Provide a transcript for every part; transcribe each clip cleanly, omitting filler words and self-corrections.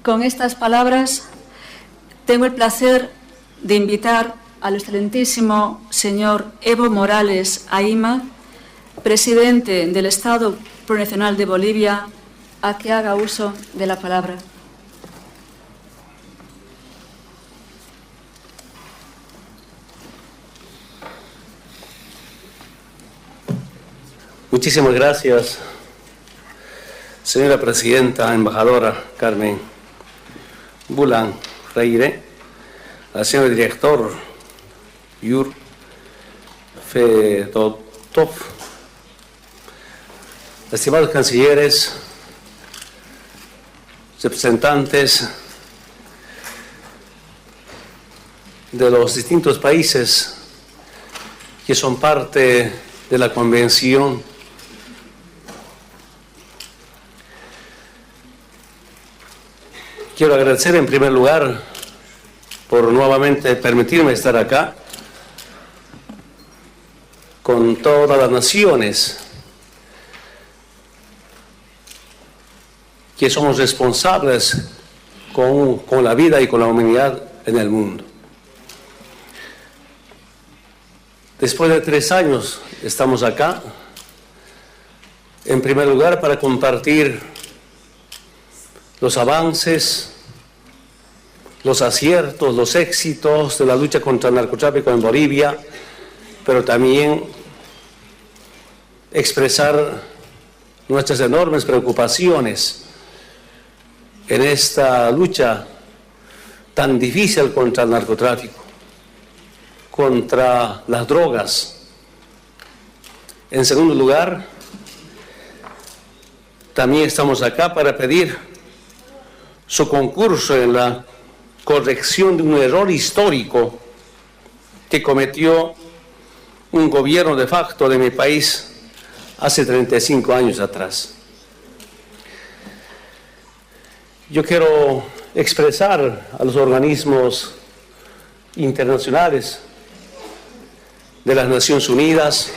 Con estas palabras, tengo el placer de invitar al excelentísimo señor Evo Morales Ayma, presidente del Estado Plurinacional de Bolivia, a que haga uso de la palabra. Muchísimas gracias, señora presidenta, embajadora Carmen Bulan Freire, al señor director Yur Fedotov, estimados cancilleres, representantes de los distintos países que son parte de la Convención quiero agradecer en primer lugar por nuevamente permitirme estar acá con todas las naciones que somos responsables con la vida y con la humanidad en el mundo. Después de 3 años estamos acá, en primer lugar para compartir los avances, los aciertos, los éxitos de la lucha contra el narcotráfico en Bolivia, pero también expresar nuestras enormes preocupaciones en esta lucha tan difícil contra el narcotráfico, contra las drogas. En segundo lugar, también estamos acá para pedir su concurso en la corrección de un error histórico que cometió un gobierno de facto de mi país hace 35 años atrás. Yo quiero expresar a los organismos internacionales de las Naciones Unidas,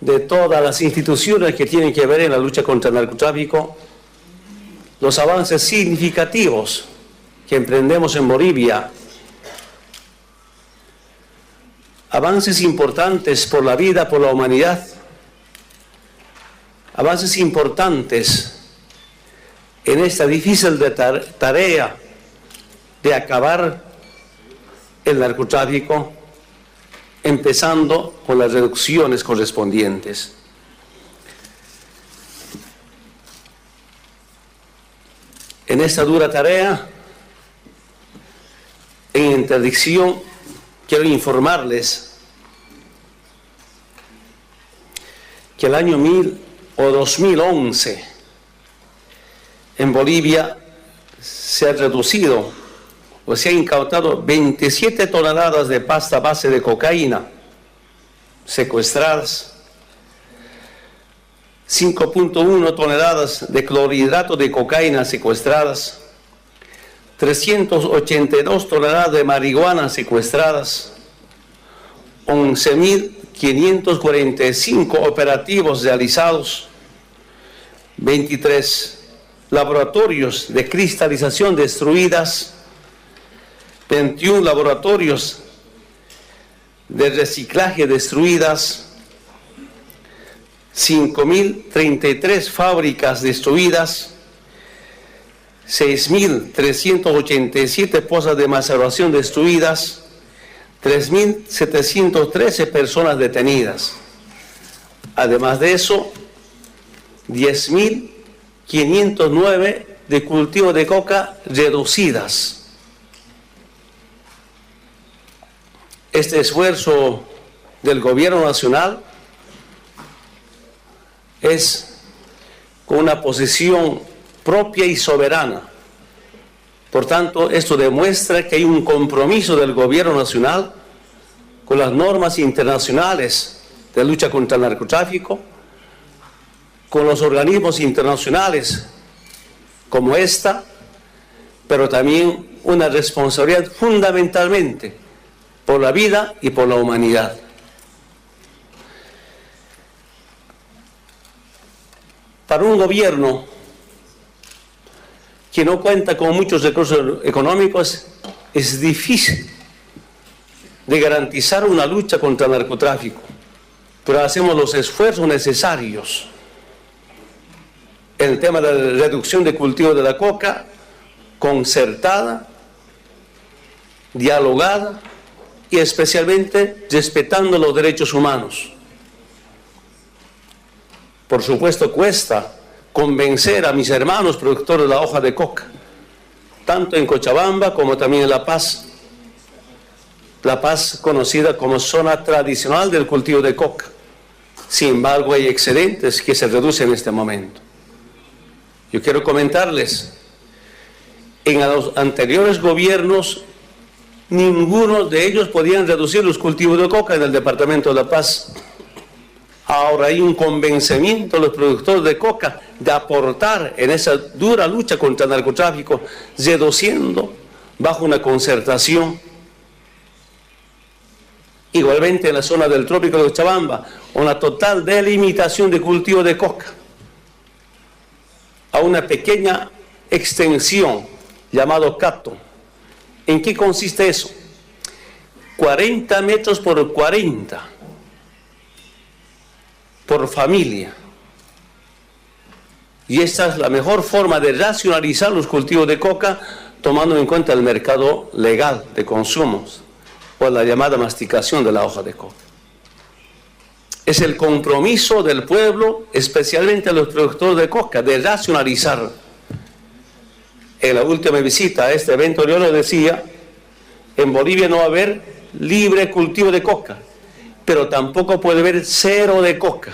de todas las instituciones que tienen que ver en la lucha contra el narcotráfico, los avances significativos que emprendemos en Bolivia, avances importantes por la vida, por la humanidad, avances importantes en esta difícil tarea de acabar el narcotráfico, empezando con las reducciones correspondientes. En esta dura tarea, en interdicción, quiero informarles que el año 2011 en Bolivia se ha reducido o se ha incautado 27 toneladas de pasta base de cocaína secuestradas, 5.1 toneladas de clorhidrato de cocaína secuestradas, 382 toneladas de marihuana secuestradas, 11.545 operativos realizados, 23 laboratorios de cristalización destruidas, 21 laboratorios de reciclaje destruidas, 5.033 fábricas destruidas, 6.387 pozas de maceración destruidas, 3.713 personas detenidas. Además de eso, 10.509 de cultivo de coca reducidas. Este esfuerzo del gobierno nacional es con una posición propia y soberana. Por tanto, esto demuestra que hay un compromiso del gobierno nacional con las normas internacionales de lucha contra el narcotráfico, con los organismos internacionales como esta, pero también una responsabilidad fundamentalmente por la vida y por la humanidad. Para un gobierno que no cuenta con muchos recursos económicos, es difícil de garantizar una lucha contra el narcotráfico, pero hacemos los esfuerzos necesarios. En el tema de la reducción de cultivo de la coca, concertada, dialogada y especialmente respetando los derechos humanos. Por supuesto, cuesta convencer a mis hermanos productores de la hoja de coca, tanto en Cochabamba como también en La Paz. La Paz conocida como zona tradicional del cultivo de coca. Sin embargo, hay excedentes que se reducen en este momento. Yo quiero comentarles, en los anteriores gobiernos, ninguno de ellos podían reducir los cultivos de coca en el departamento de La Paz. Ahora hay un convencimiento de los productores de coca de aportar en esa dura lucha contra el narcotráfico, reduciendo bajo una concertación. Igualmente en la zona del trópico de Cochabamba, una total delimitación de cultivo de coca a una pequeña extensión llamado Cato. ¿En qué consiste eso? 40 metros por 40 por familia. Y esta es la mejor forma de racionalizar los cultivos de coca, tomando en cuenta el mercado legal de consumos o la llamada masticación de la hoja de coca. Es el compromiso del pueblo, especialmente los productores de coca, de racionalizar. En la última visita a este evento yo les decía, en Bolivia no va a haber libre cultivo de coca, pero tampoco puede haber cero de coca.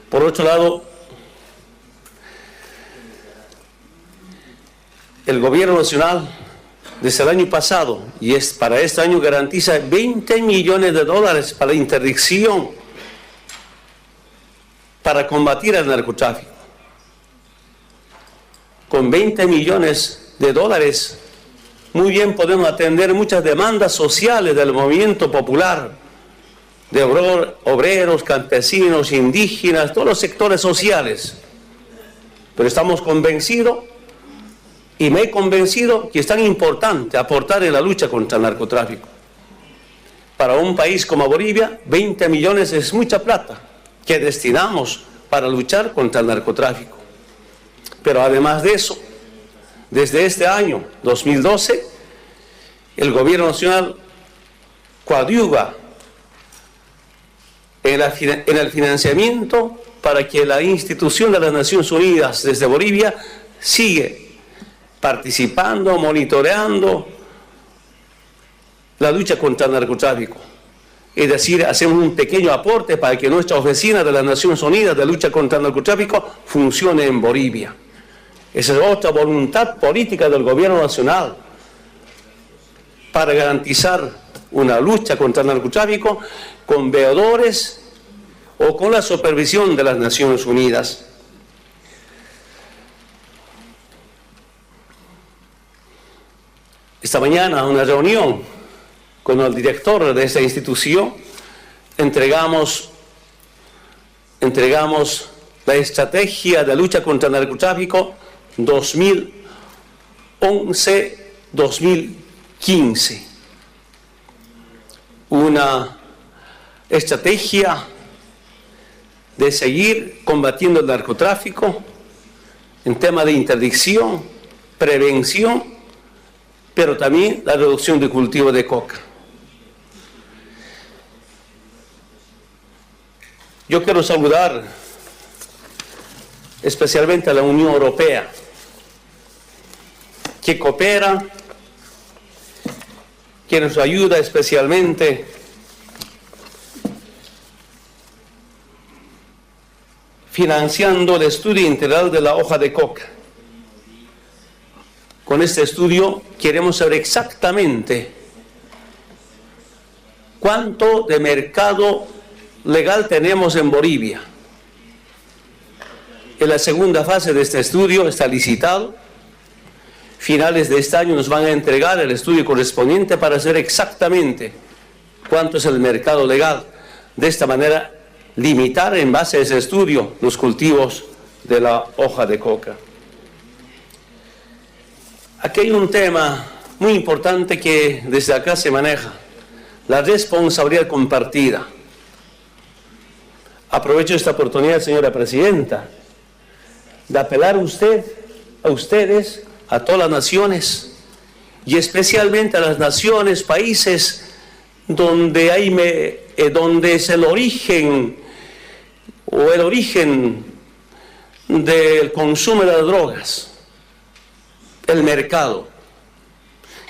Por otro lado, el gobierno nacional desde el año pasado y para este año garantiza 20 millones de dólares para la interdicción para combatir el narcotráfico. Con 20 millones de dólares muy bien podemos atender muchas demandas sociales del movimiento popular, de obreros, campesinos, indígenas, todos los sectores sociales. Pero estamos convencidos, y me he convencido, que es tan importante aportar en la lucha contra el narcotráfico. Para un país como Bolivia, 20 millones es mucha plata que destinamos para luchar contra el narcotráfico. Pero además de eso, desde este año 2012, el gobierno nacional coadyuva en el financiamiento para que la institución de las Naciones Unidas desde Bolivia sigue participando, monitoreando la lucha contra el narcotráfico. Es decir, hacemos un pequeño aporte para que nuestra oficina de las Naciones Unidas de lucha contra el narcotráfico funcione en Bolivia. Esa es otra voluntad política del gobierno nacional para garantizar una lucha contra el narcotráfico con veedores o con la supervisión de las Naciones Unidas. Esta mañana, en una reunión con el director de esta institución, entregamos la estrategia de lucha contra el narcotráfico 2011-2015. Una estrategia de seguir combatiendo el narcotráfico en tema de interdicción, prevención, pero también la reducción de cultivo de coca. Yo quiero saludar especialmente a la Unión Europea, que coopera, que nos ayuda especialmente financiando el estudio integral de la hoja de coca. Con este estudio queremos saber exactamente cuánto de mercado legal tenemos en Bolivia. En la segunda fase de este estudio está licitado. Finales de este año nos van a entregar el estudio correspondiente para saber exactamente cuánto es el mercado legal. De esta manera limitar en base a ese estudio los cultivos de la hoja de coca. Aquí hay un tema muy importante que desde acá se maneja, la responsabilidad compartida. Aprovecho esta oportunidad, señora presidenta, de apelar a ustedes, a todas las naciones, y especialmente a las naciones, países donde es el origen del consumo de las drogas, el mercado.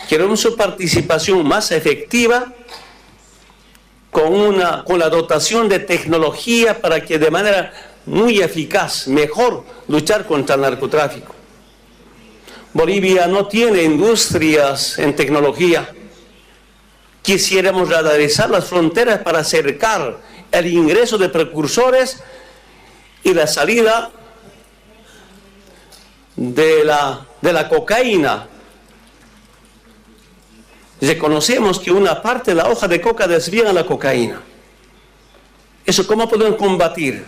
Queremos su participación más efectiva con la dotación de tecnología para que de manera muy eficaz, mejor luchar contra el narcotráfico. Bolivia no tiene industrias en tecnología. Quisiéramos radarizar las fronteras para acercar el ingreso de precursores y la salida de la cocaína. Reconocemos que una parte de la hoja de coca desvía a la cocaína. ¿Eso cómo podemos combatir?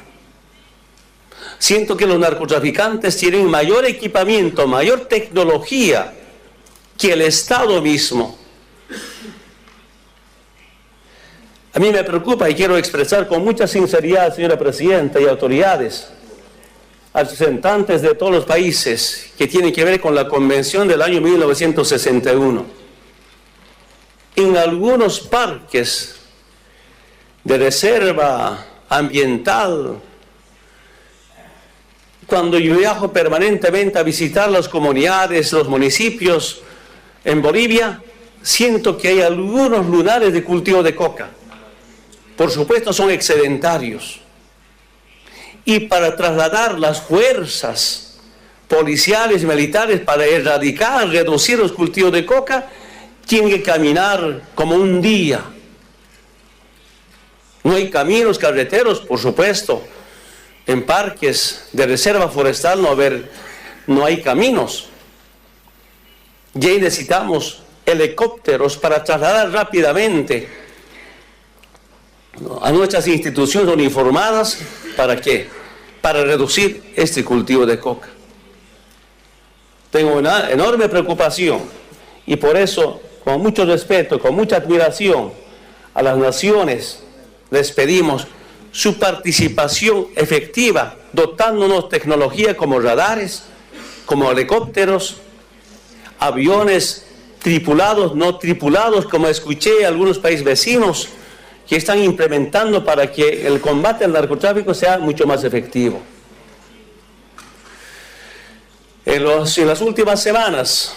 Siento que los narcotraficantes tienen mayor equipamiento, mayor tecnología que el Estado mismo. A mí me preocupa y quiero expresar con mucha sinceridad, señora presidenta y autoridades, a representantes de todos los países que tienen que ver con la Convención del año 1961. En algunos parques de reserva ambiental, cuando yo viajo permanentemente a visitar las comunidades, los municipios en Bolivia, siento que hay algunos lugares de cultivo de coca. Por supuesto son excedentarios. Y para trasladar las fuerzas policiales y militares para erradicar, reducir los cultivos de coca, tienen que caminar como un día. No hay caminos carreteros, por supuesto. En parques de reserva forestal no hay caminos. Y ahí necesitamos helicópteros para trasladar rápidamente a nuestras instituciones uniformadas. ¿Para qué? Para reducir este cultivo de coca. Tengo una enorme preocupación y por eso, con mucho respeto, con mucha admiración a las naciones, les pedimos su participación efectiva, dotándonos tecnología como radares, como helicópteros, aviones tripulados, no tripulados, como escuché algunos países vecinos que están implementando para que el combate al narcotráfico sea mucho más efectivo. En las últimas semanas,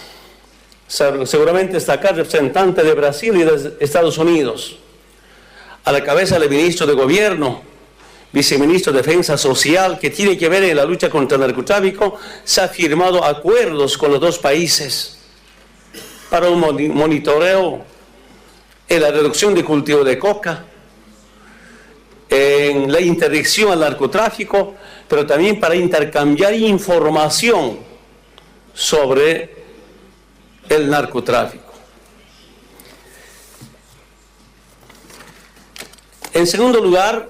seguramente está acá representante de Brasil y de Estados Unidos, a la cabeza del ministro de Gobierno, viceministro de Defensa Social, que tiene que ver en la lucha contra el narcotráfico, se han firmado acuerdos con los dos países para un monitoreo en la reducción de cultivo de coca, en la interdicción al narcotráfico, pero también para intercambiar información sobre el narcotráfico. En segundo lugar,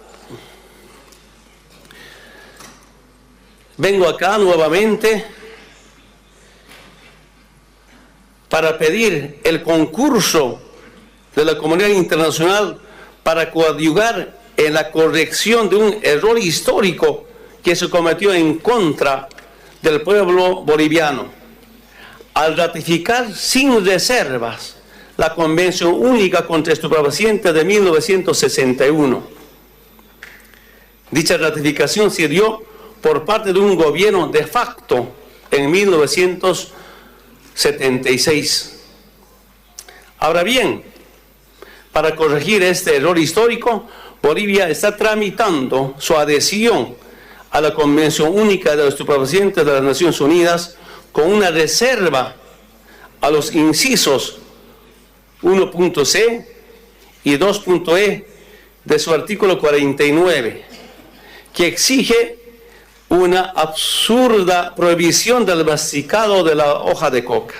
vengo acá nuevamente para pedir el concurso de la comunidad internacional para coadyuvar en la corrección de un error histórico que se cometió en contra del pueblo boliviano al ratificar sin reservas la Convención Única contra Estupefacientes de 1961. Dicha ratificación se dio por parte de un gobierno de facto en 1976. Ahora bien, para corregir este error histórico, Bolivia está tramitando su adhesión a la Convención Única de los Estupefacientes de las Naciones Unidas con una reserva a los incisos 1.c y 2.e de su artículo 49, que exige una absurda prohibición del masticado de la hoja de coca.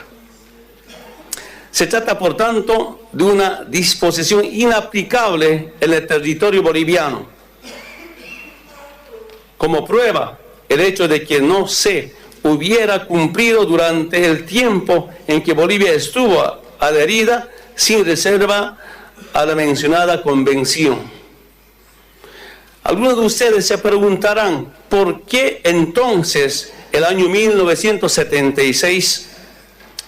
Se trata, por tanto, de una disposición inaplicable en el territorio boliviano, Como prueba, el hecho de que no se hubiera cumplido durante el tiempo en que Bolivia estuvo adherida sin reserva a la mencionada convención. Algunos de ustedes se preguntarán por qué entonces, el año 1976,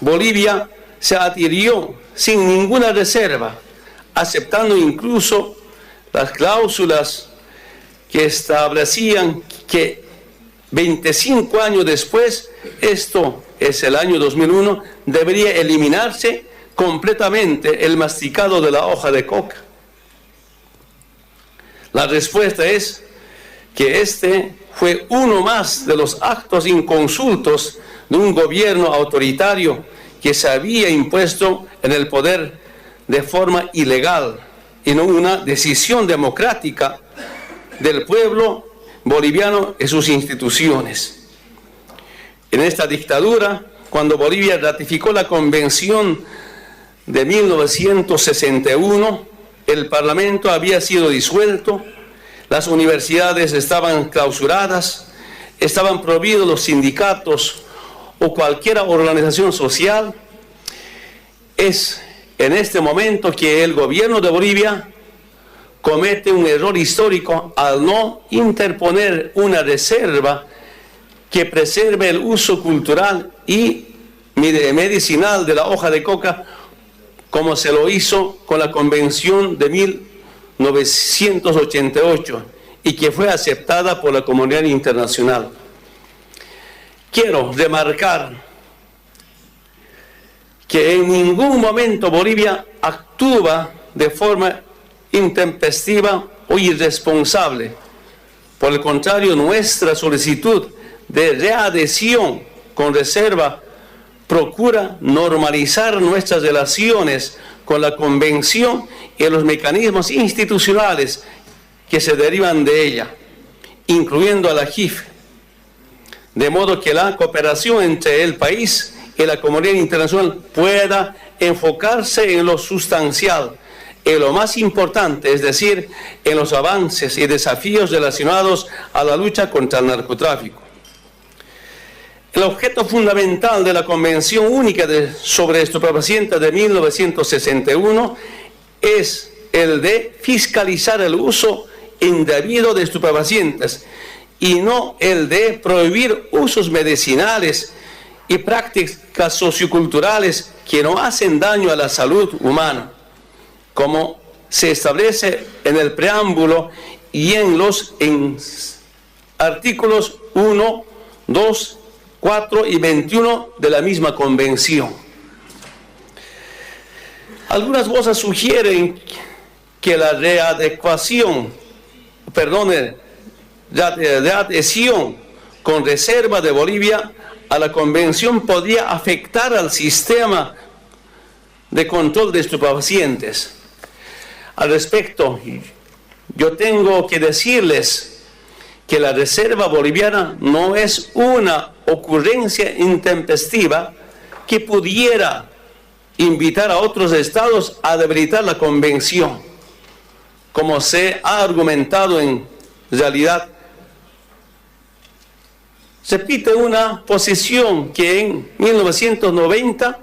Bolivia se adhirió sin ninguna reserva, aceptando incluso las cláusulas que establecían que 25 años después, esto es el año 2001, debería eliminarse completamente el masticado de la hoja de coca. La respuesta es que este fue uno más de los actos inconsultos de un gobierno autoritario que se había impuesto en el poder de forma ilegal y no una decisión democrática del pueblo boliviano y sus instituciones. En esta dictadura, cuando Bolivia ratificó la Convención de 1961, el Parlamento había sido disuelto, las universidades estaban clausuradas, estaban prohibidos los sindicatos o cualquier organización social. Es en este momento que el gobierno de Bolivia comete un error histórico al no interponer una reserva que preserve el uso cultural y medicinal de la hoja de coca, como se lo hizo con la Convención de 1988 y que fue aceptada por la comunidad internacional. Quiero remarcar que en ningún momento Bolivia actúa de forma intempestiva o irresponsable. Por el contrario, nuestra solicitud de readhesión con reserva procura normalizar nuestras relaciones con la Convención y los mecanismos institucionales que se derivan de ella, incluyendo a la JIF, de modo que la cooperación entre el país y la comunidad internacional pueda enfocarse en lo sustancial, en lo más importante, es decir, en los avances y desafíos relacionados a la lucha contra el narcotráfico. El objeto fundamental de la Convención Única sobre Estupefacientes de 1961 es el de fiscalizar el uso indebido de estupefacientes y no el de prohibir usos medicinales y prácticas socioculturales que no hacen daño a la salud humana, como se establece en el preámbulo y en los artículos 1, 2, 4 y 21 de la misma convención. Algunas voces sugieren que la readhesión con reserva de Bolivia a la convención podría afectar al sistema de control de estupefacientes. Al respecto, yo tengo que decirles que la reserva boliviana no es una ocurrencia intempestiva que pudiera invitar a otros estados a debilitar la convención, como se ha argumentado en realidad. Repite una posición que en 1990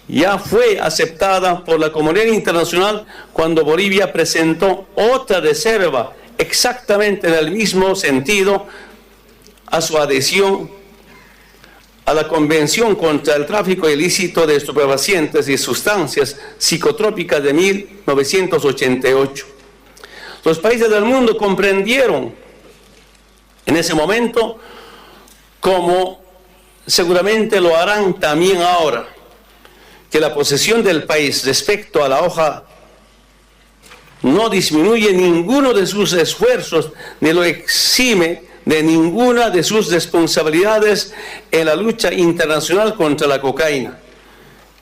ya fue aceptada por la comunidad internacional cuando Bolivia presentó otra reserva exactamente en el mismo sentido a su adhesión a la Convención contra el Tráfico Ilícito de Estupefacientes y Sustancias Psicotrópicas de 1988. Los países del mundo comprendieron en ese momento, como seguramente lo harán también ahora, que la posición del país respecto a la hoja no disminuye ninguno de sus esfuerzos ni lo exime de ninguna de sus responsabilidades en la lucha internacional contra la cocaína,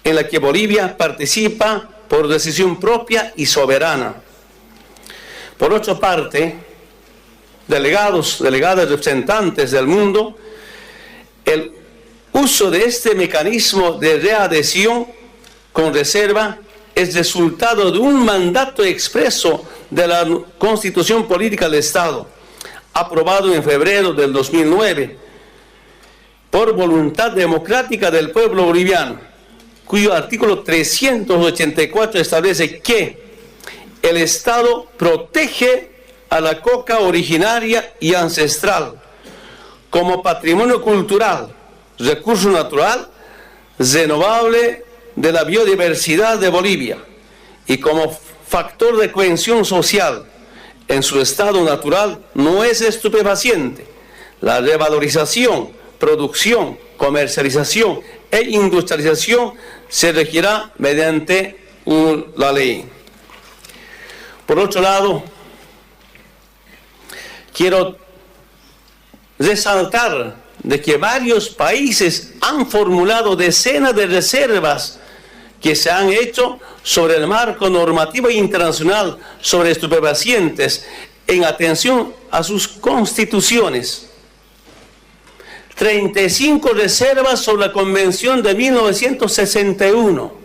en la que Bolivia participa por decisión propia y soberana. Por otra parte, delegadas, representantes del mundo, el uso de este mecanismo de readhesión con reserva es resultado de un mandato expreso de la Constitución Política del Estado, aprobado en febrero del 2009 por voluntad democrática del pueblo boliviano, cuyo artículo 384 establece que el Estado protege a la coca originaria y ancestral como patrimonio cultural, recurso natural, renovable de la biodiversidad de Bolivia y como factor de cohesión social en su estado natural. No es estupefaciente. La revalorización, producción, comercialización e industrialización se regirá mediante la ley. Por otro lado, quiero resaltar de que varios países han formulado decenas de reservas que se han hecho sobre el marco normativo internacional sobre estupefacientes en atención a sus constituciones. 35 reservas sobre la Convención de 1961.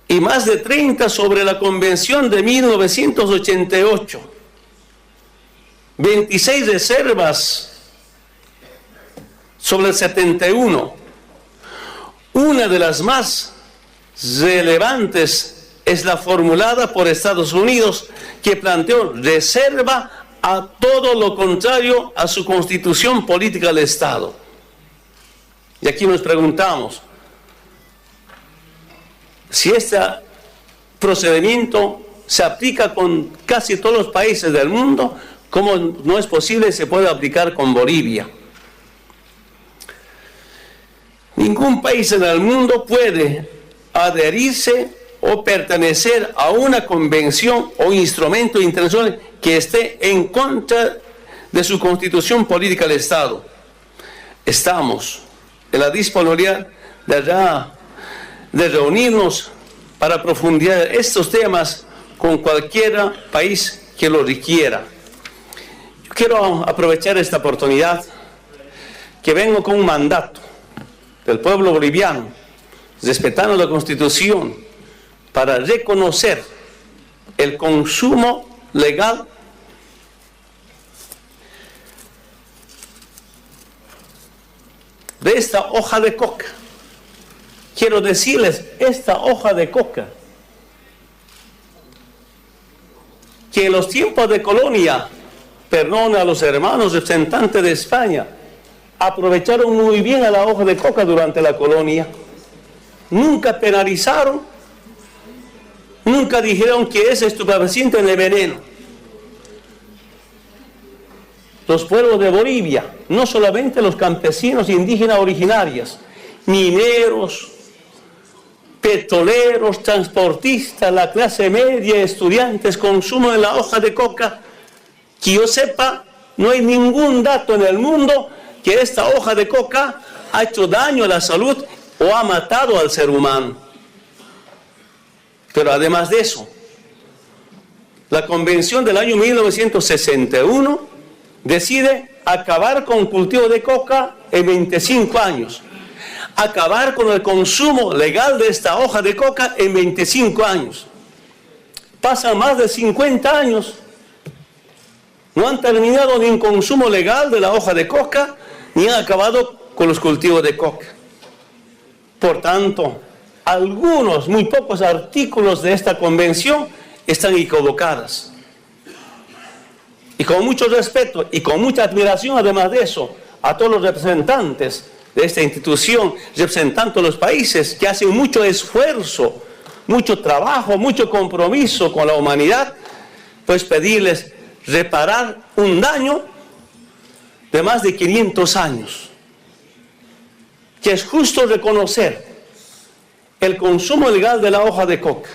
Y más de 30 sobre la Convención de 1988. 26 reservas sobre el 71. Una de las más relevantes es la formulada por Estados Unidos, que planteó reserva a todo lo contrario a su constitución política del Estado. Y aquí nos preguntamos si este procedimiento se aplica con casi todos los países del mundo, ¿cómo no es posible que se pueda aplicar con Bolivia? Ningún país en el mundo puede adherirse o pertenecer a una convención o instrumento internacional que esté en contra de su constitución política del Estado. Estamos en la disponibilidad de reunirnos para profundizar estos temas con cualquier país que lo requiera. Yo quiero aprovechar esta oportunidad que vengo con un mandato del pueblo boliviano, respetando la Constitución, para reconocer el consumo legal de esta hoja de coca. Quiero decirles, esta hoja de coca, que en los tiempos de colonia, perdón a los hermanos representantes de España, aprovecharon muy bien a la hoja de coca durante la colonia. Nunca penalizaron, nunca dijeron que es estupefaciente ni veneno. Los pueblos de Bolivia, no solamente los campesinos indígenas originarios, mineros, petroleros, transportistas, la clase media, estudiantes, consumen la hoja de coca. Que yo sepa, no hay ningún dato en el mundo que esta hoja de coca ha hecho daño a la salud o ha matado al ser humano. Pero además de eso, la Convención del año 1961 decide acabar con el cultivo de coca en 25 años. Acabar con el consumo legal de esta hoja de coca en 25 años. Pasan más de 50 años. No han terminado ni un consumo legal de la hoja de coca, ni han acabado con los cultivos de coca. Por tanto, algunos, muy pocos artículos de esta convención están equivocados. Y con mucho respeto y con mucha admiración, además de eso, a todos los representantes de esta institución, representando a los países que hacen mucho esfuerzo, mucho trabajo, mucho compromiso con la humanidad, pues pedirles reparar un daño de más de 500 años. Que es justo reconocer el consumo legal de la hoja de coca.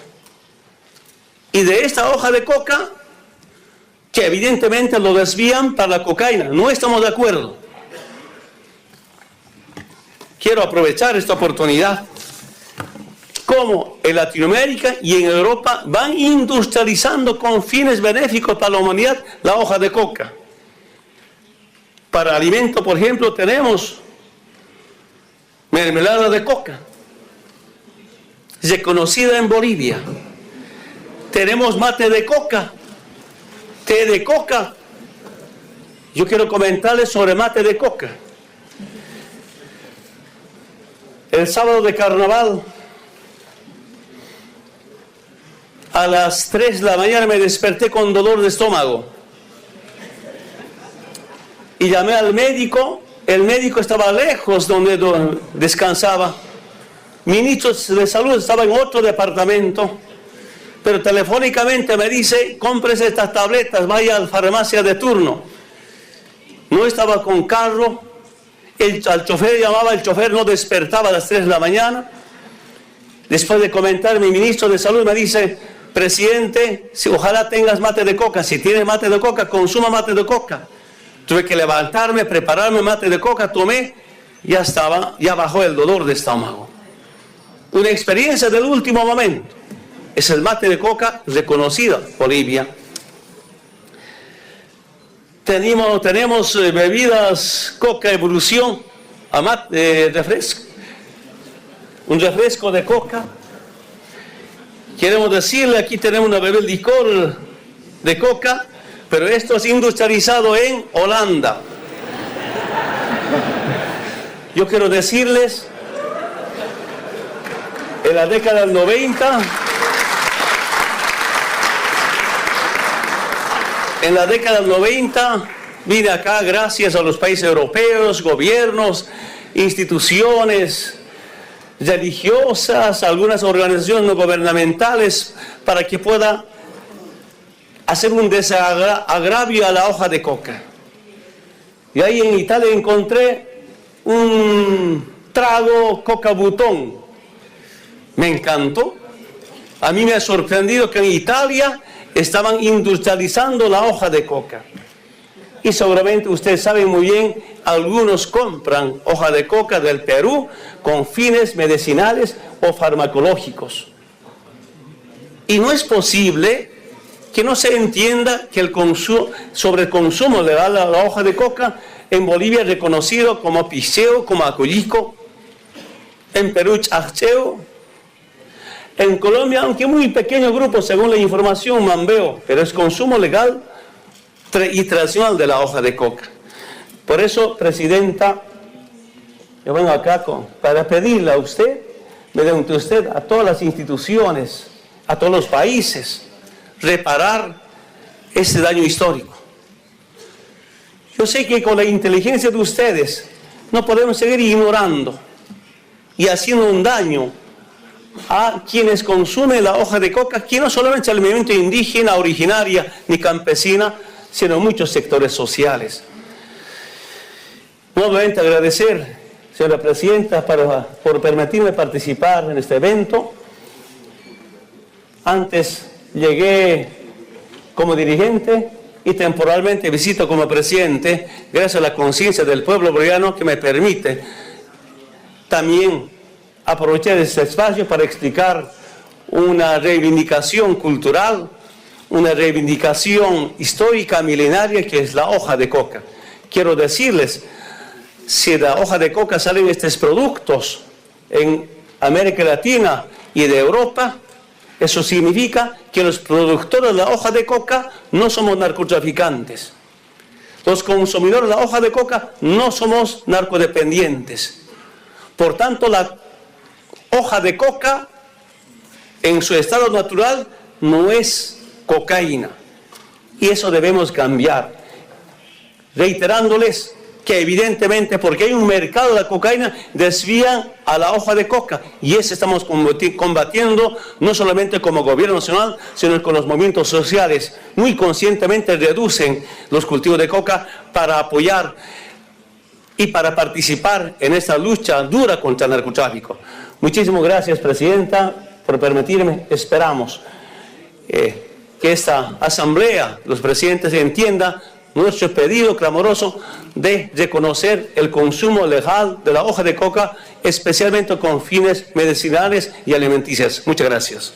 Y de esta hoja de coca, que evidentemente lo desvían para la cocaína. No estamos de acuerdo. Quiero aprovechar esta oportunidad. Como en Latinoamérica y en Europa van industrializando con fines benéficos para la humanidad la hoja de coca. Para alimento, por ejemplo, tenemos mermelada de coca, reconocida en Bolivia. tenemos mate de coca, té de coca. Yo quiero comentarles sobre mate de coca. El sábado de carnaval, a las 3 de la mañana me desperté con dolor de estómago. Y llamé al médico. El médico estaba lejos donde descansaba. Ministro de Salud estaba en otro departamento. Pero telefónicamente me dice, cómprese estas tabletas, vaya a la farmacia de turno. No estaba con carro. Al chofer llamaba, el chofer no despertaba a las 3 de la mañana. Después de comentar, mi ministro de Salud me dice, presidente, si ojalá tengas mate de coca. Si tienes mate de coca, consuma mate de coca. Tuve que levantarme, prepararme mate de coca, tomé, ya bajó el dolor de estómago. Una experiencia del último momento. Es el mate de coca reconocido en Bolivia. Tenemos bebidas Coca Evolución, refresco. Un refresco de coca. Queremos decirle, aquí tenemos una bebida licor de coca, pero esto es industrializado en Holanda. Yo quiero decirles, en la década del 90, vine acá gracias a los países europeos, gobiernos, instituciones religiosas, algunas organizaciones no gubernamentales, para que pueda hacer un desagravio a la hoja de coca. Y ahí en Italia encontré un trago coca butón. Me encantó. A mí me ha sorprendido que en Italia estaban industrializando la hoja de coca. Y seguramente ustedes saben muy bien, algunos compran hoja de coca del Perú con fines medicinales o farmacológicos. Y no es posible que no se entienda que el sobreconsumo de la hoja de coca en Bolivia es reconocido como piseo, como acollico, en Perú chacheo, en Colombia, aunque muy pequeño grupo según la información, mambeo, pero es consumo legal y tradicional de la hoja de coca. Por eso, presidenta, yo vengo acá para pedirle a usted, mediante usted, a todas las instituciones, a todos los países, reparar este daño histórico. Yo sé que con la inteligencia de ustedes no podemos seguir ignorando y haciendo un daño a quienes consumen la hoja de coca, que no solamente es el movimiento indígena, originaria ni campesina, sino muchos sectores sociales. Nuevamente agradecer, señora presidenta, por permitirme participar en este evento. Antes llegué como dirigente y temporalmente visito como presidente, gracias a la conciencia del pueblo boliviano que me permite también aprovechar este espacio para explicar una reivindicación cultural, una reivindicación histórica milenaria que es la hoja de coca. Quiero decirles, si de la hoja de coca salen estos productos en América Latina y de Europa, eso significa que los productores de la hoja de coca no somos narcotraficantes. Los consumidores de la hoja de coca no somos narcodependientes. Por tanto, la hoja de coca en su estado natural no es cocaína. Y eso debemos cambiar. Reiterándoles que evidentemente, porque hay un mercado de la cocaína, desvían a la hoja de coca. Y eso estamos combatiendo, no solamente como gobierno nacional, sino con los movimientos sociales. Muy conscientemente reducen los cultivos de coca para apoyar y para participar en esta lucha dura contra el narcotráfico. Muchísimas gracias, presidenta, por permitirme. Esperamos que esta asamblea, los presidentes, entienda nuestro pedido clamoroso de reconocer el consumo legal de la hoja de coca, especialmente con fines medicinales y alimenticios. Muchas gracias.